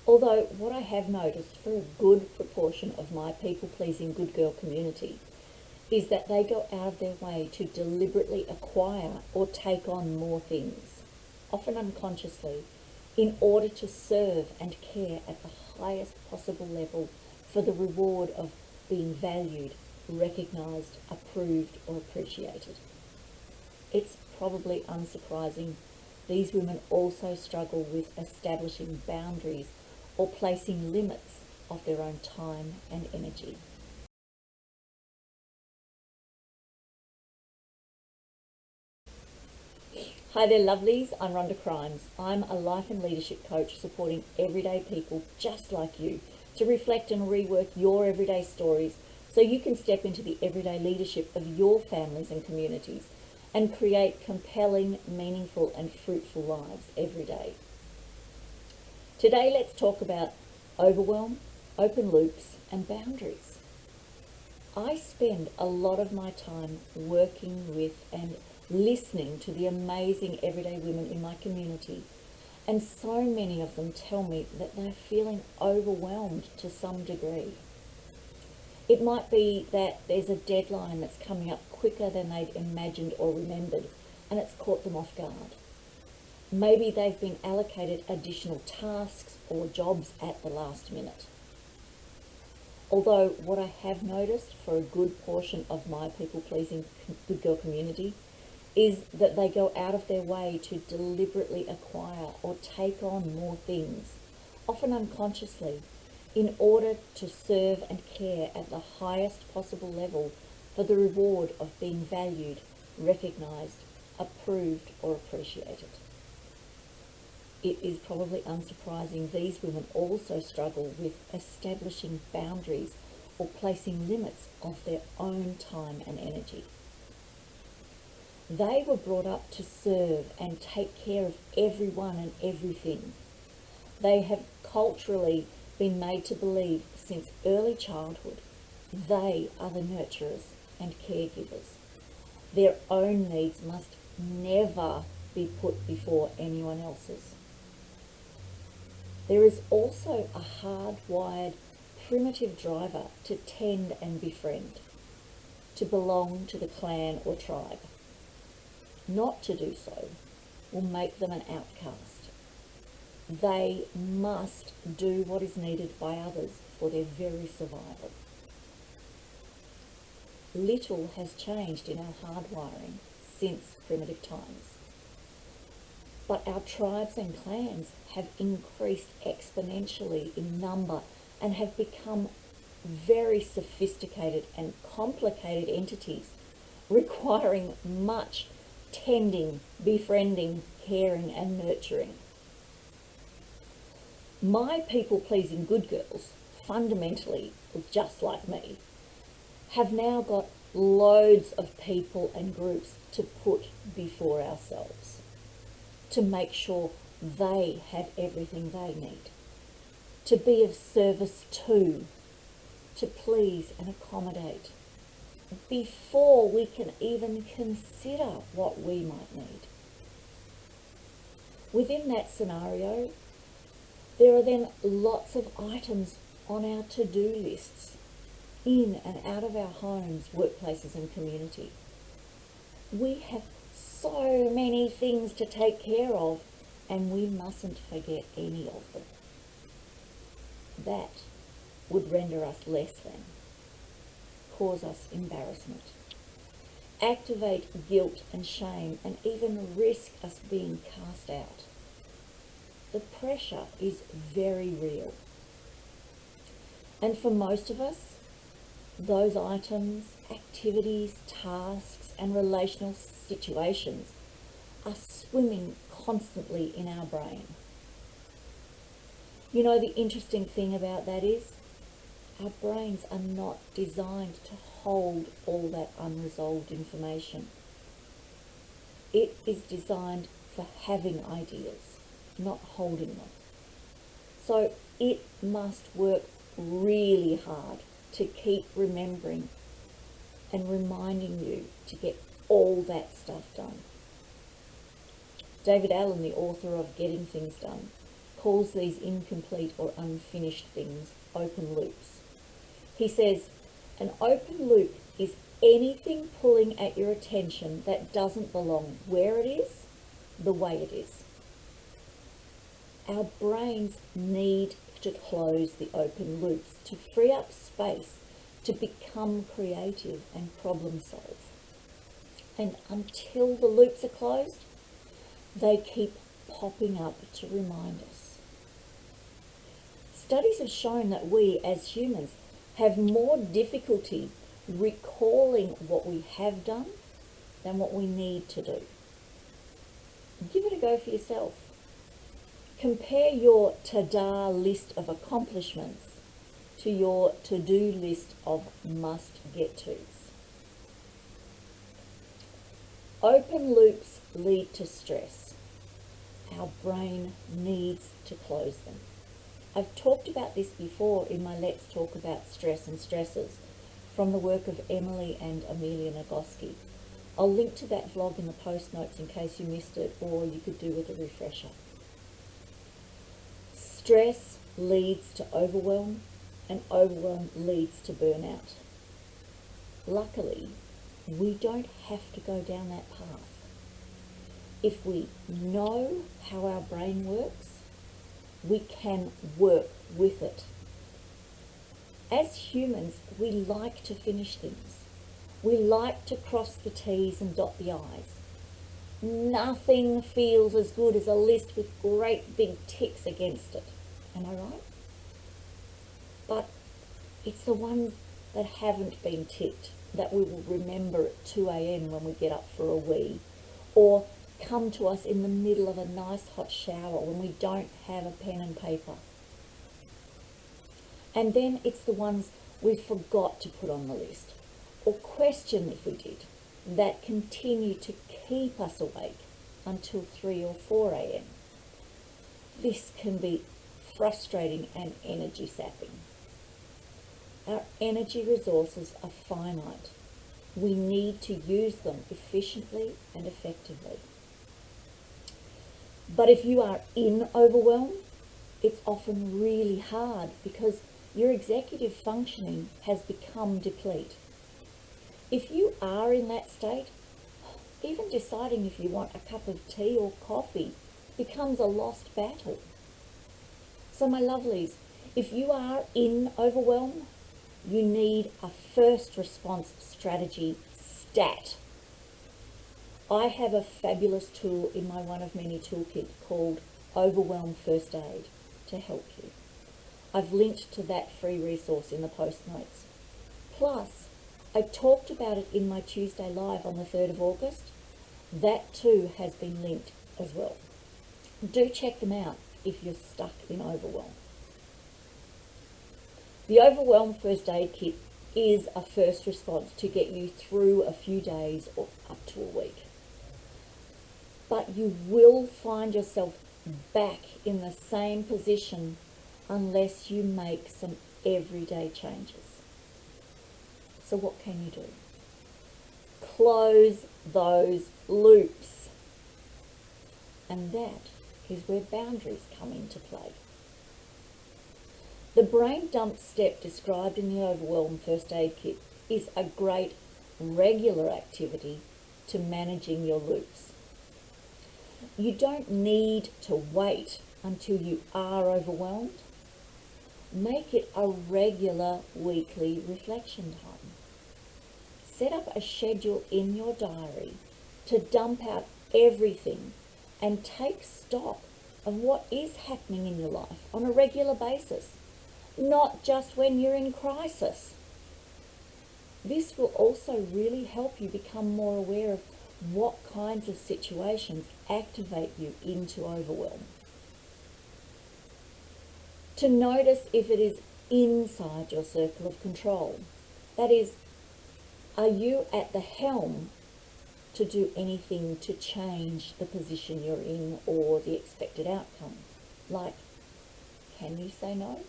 Although what I have noticed for a good proportion of my people-pleasing good girl community is that they go out of their way to deliberately acquire or take on more things, often unconsciously, in order to serve and care at the highest possible level for the reward of being valued, recognised, approved or appreciated. It's probably unsurprising these women also struggle with establishing boundaries or placing limits of their own time and energy. Hi there lovelies, I'm Rhonda Crimes. I'm a life and leadership coach supporting everyday people just like you to reflect and rework your everyday stories so you can step into the everyday leadership of your families and communities and create compelling, meaningful and fruitful lives every day. Today let's talk about overwhelm, open loops and boundaries. I spend a lot of my time working with and listening to the amazing everyday women in my community, and so many of them tell me that they're feeling overwhelmed to some degree. It might be that there's a deadline that's coming up quicker than they'd imagined or remembered, and it's caught them off guard. Maybe they've been allocated additional tasks or jobs at the last minute. Although what I have noticed for a good portion of my people-pleasing good girl community is that they go out of their way to deliberately acquire or take on more things, often unconsciously, in order to serve and care at the highest possible level for the reward of being valued, recognised, approved or appreciated. It is probably unsurprising these women also struggle with establishing boundaries or placing limits of their own time and energy. They were brought up to serve and take care of everyone and everything. They have culturally been made to believe since early childhood they are the nurturers and caregivers. Their own needs must never be put before anyone else's. There is also a hardwired primitive driver to tend and befriend, to belong to the clan or tribe. Not to do so will make them an outcast. They must do what is needed by others for their very survival. Little has changed in our hardwiring since primitive times. But our tribes and clans have increased exponentially in number and have become very sophisticated and complicated entities requiring much tending, befriending, caring and nurturing. My people-pleasing good girls, fundamentally just like me, have now got loads of people and groups to put before ourselves, to make sure they have everything they need, to be of service to please and accommodate, before we can even consider what we might need. Within that scenario, there are then lots of items on our to-do lists, in and out of our homes, workplaces and community. We have so many things to take care of, and we mustn't forget any of them. That would render us less than, cause us embarrassment, activate guilt and shame, and even risk us being cast out. The pressure is very real. And for most of us, those items, activities, tasks, and relational situations are swimming constantly in our brain. You know, the interesting thing about that is our brains are not designed to hold all that unresolved information. It is designed for having ideas, not holding them. So it must work really hard to keep remembering and reminding you to get all that stuff done. David Allen, the author of Getting Things Done, calls these incomplete or unfinished things open loops. He says, an open loop is anything pulling at your attention that doesn't belong where it is, the way it is. Our brains need to close the open loops to free up space to become creative and problem solve. And until the loops are closed, they keep popping up to remind us. Studies have shown that we as humans have more difficulty recalling what we have done than what we need to do. Give it a go for yourself. Compare your to-do list of accomplishments to your to-do list of must-get-tos. Open loops lead to stress. Our brain needs to close them. I've talked about this before in my Let's Talk About Stress and Stresses from the work of Emily and Amelia Nagoski. I'll link to that vlog in the post notes in case you missed it, or you could do with a refresher. Stress leads to overwhelm, and overwhelm leads to burnout. Luckily, we don't have to go down that path. If we know how our brain works, we can work with it. As humans, we like to finish things. We like to cross the T's and dot the I's. Nothing feels as good as a list with great big ticks against it. Am I right? But it's the ones that haven't been ticked that we will remember at 2 a.m. when we get up for a wee, or come to us in the middle of a nice hot shower when we don't have a pen and paper. And then it's the ones we forgot to put on the list, or question if we did, that continue to keep us awake until 3 or 4 a.m. This can be frustrating and energy sapping. Our energy resources are finite. We need to use them efficiently and effectively. But if you are in overwhelm, it's often really hard because your executive functioning has become deplete. If you are in that state, even deciding if you want a cup of tea or coffee becomes a lost battle. So my lovelies, if you are in overwhelm, you need a first response strategy stat. I have a fabulous tool in my one of many toolkit called Overwhelm First Aid to help you. I've linked to that free resource in the post notes. Plus, I talked about it in my Tuesday live on the 3rd of August. That too has been linked as well. Do check them out if you're stuck in overwhelm. The Overwhelm First Aid Kit is a first response to get you through a few days or up to a week. But you will find yourself back in the same position unless you make some everyday changes. So what can you do? Close those loops. And that is where boundaries come into play. The brain dump step described in the Overwhelm First Aid Kit is a great regular activity to managing your loops. You don't need to wait until you are overwhelmed. Make it a regular weekly reflection time. Set up a schedule in your diary to dump out everything and take stock of what is happening in your life on a regular basis, not just when you're in crisis. This will also really help you become more aware of what kinds of situations activate you into overwhelm. To notice if it is inside your circle of control. That is, are you at the helm to do anything to change the position you're in or the expected outcome? Like, can you say no?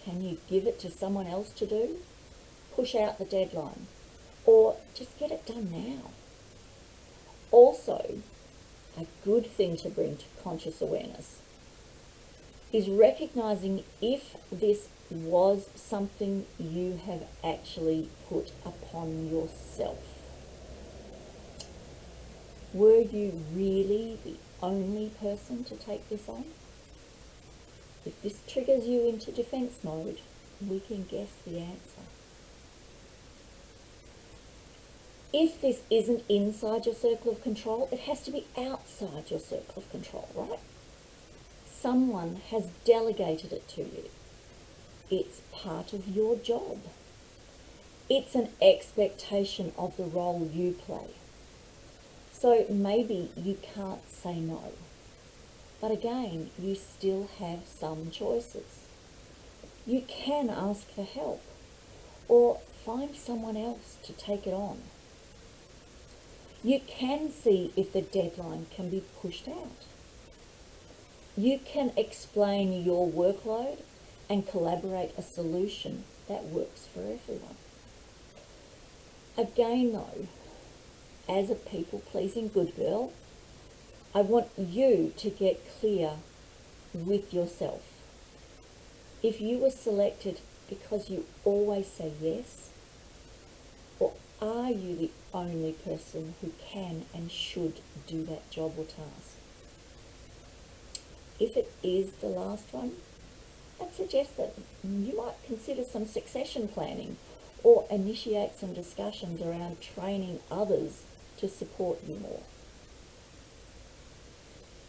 Can you give it to someone else to do? Push out the deadline? Or just get it done now? Also, a good thing to bring to conscious awareness. is recognizing if this was something you have actually put upon yourself. Were you really the only person to take this on? If this triggers you into defense mode, we can guess the answer. If this isn't inside your circle of control, it has to be outside your circle of control, right? Someone has delegated it to you. It's part of your job. It's an expectation of the role you play. So maybe you can't say no. But again, you still have some choices. You can ask for help or find someone else to take it on. You can see if the deadline can be pushed out. You can explain your workload and collaborate a solution that works for everyone. Again though, as a people-pleasing good girl, I want you to get clear with yourself. If you were selected because you always say yes, or are you the only person who can and should do that job or task? If it is the last one, I'd suggest that you might consider some succession planning or initiate some discussions around training others to support you more.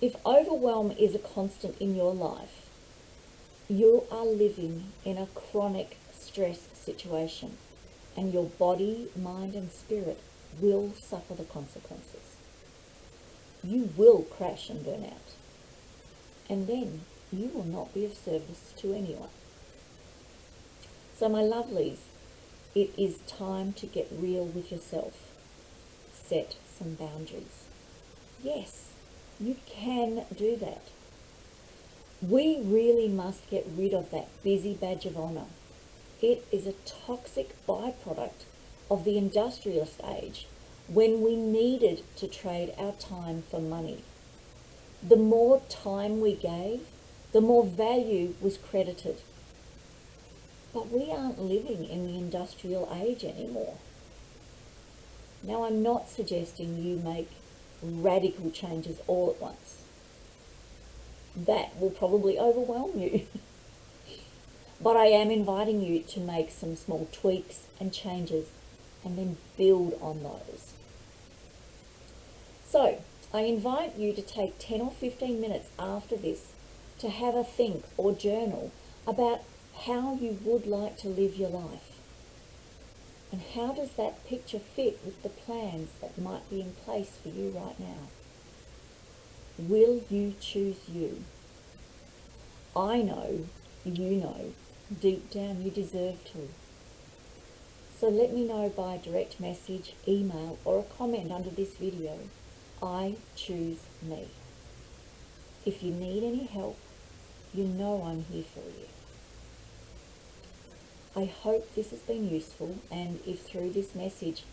If overwhelm is a constant in your life, you are living in a chronic stress situation, and your body, mind and spirit will suffer the consequences. You will crash and burn out, and then you will not be of service to anyone. So my lovelies, it is time to get real with yourself. Set some boundaries. Yes, you can do that. We really must get rid of that busy badge of honour. It is a toxic byproduct of the industrialist age when we needed to trade our time for money. The more time we gave, the more value was credited. But we aren't living in the industrial age anymore. Now, I'm not suggesting you make radical changes all at once. That will probably overwhelm you. But I am inviting you to make some small tweaks and changes and then build on those. So, I invite you to take 10 or 15 minutes after this to have a think or journal about how you would like to live your life. And how does that picture fit with the plans that might be in place for you right now? Will you choose you? I know, you know, deep down you deserve to. So let me know by direct message, email, or a comment under this video. I choose me. If you need any help, you know I'm here for you. I hope this has been useful, and if through this message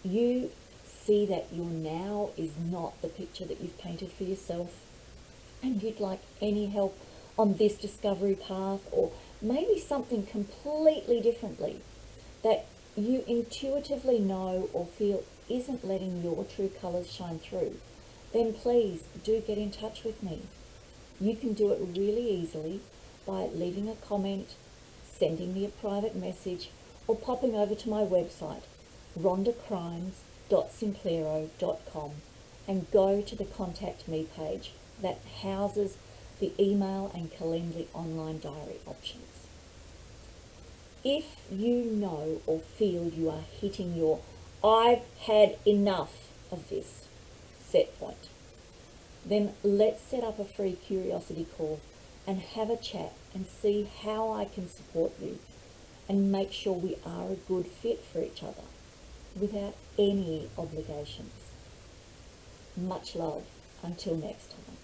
you see that your now is not the picture that you've painted for yourself, and you'd like any help on this discovery path, or maybe something completely differently that you intuitively know or feel isn't letting your true colours shine through, then please do get in touch with me. You can do it really easily by leaving a comment, sending me a private message, or popping over to my website, rhondacrimes.simplero.com, and go to the Contact Me page that houses the email and Calendly online diary options. If you know or feel you are hitting your "I've had enough of this" set point, then let's set up a free curiosity call and have a chat and see how I can support you and make sure we are a good fit for each other without any obligations. Much love. Until next time.